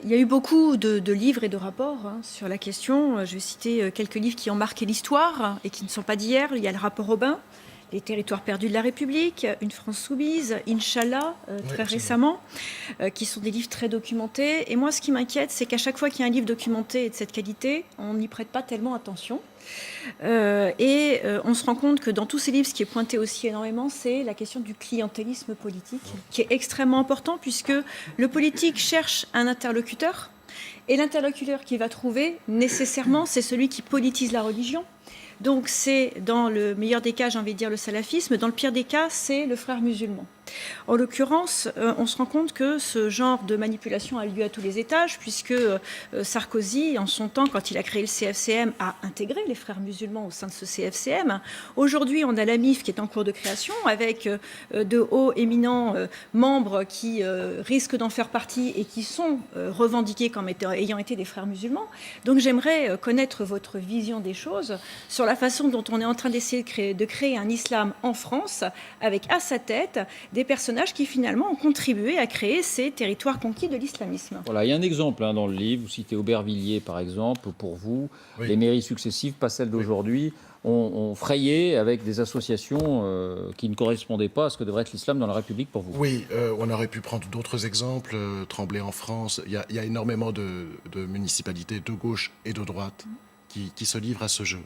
Il y a eu beaucoup de livres et de rapports sur la question. Je vais citer quelques livres qui ont marqué l'histoire et qui ne sont pas d'hier. Il y a le rapport Aubin, Les territoires perdus de la République, Une France soumise, Inch'Allah, très récemment, qui sont des livres très documentés. Et moi, ce qui m'inquiète, c'est qu'à chaque fois qu'il y a un livre documenté et de cette qualité, on n'y prête pas tellement attention. On se rend compte que dans tous ces livres, ce qui est pointé aussi énormément, c'est la question du clientélisme politique, qui est extrêmement important, puisque le politique cherche un interlocuteur, et l'interlocuteur qu'il va trouver, nécessairement, c'est celui qui politise la religion. Donc c'est, dans le meilleur des cas, j'ai envie de dire, le salafisme. Dans le pire des cas, c'est le frère musulman. En l'occurrence, on se rend compte que ce genre de manipulation a lieu à tous les étages, puisque Sarkozy, en son temps, quand il a créé le CFCM, a intégré les frères musulmans au sein de ce CFCM. Aujourd'hui, on a la MIF qui est en cours de création, avec de hauts éminents membres qui risquent d'en faire partie et qui sont revendiqués comme ayant été des frères musulmans. Donc j'aimerais connaître votre vision des choses sur la façon dont on est en train d'essayer de créer un islam en France, avec à sa tête des personnages qui finalement ont contribué à créer ces territoires conquis de l'islamisme. Voilà, il y a un exemple dans le livre, vous citez Aubervilliers par exemple, pour vous, les mairies successives, pas celles d'aujourd'hui, ont frayé avec des associations qui ne correspondaient pas à ce que devrait être l'islam dans la République pour vous. Oui, on aurait pu prendre d'autres exemples. Tremblay en France, il y a énormément de municipalités de gauche et de droite qui se livrent à ce jeu.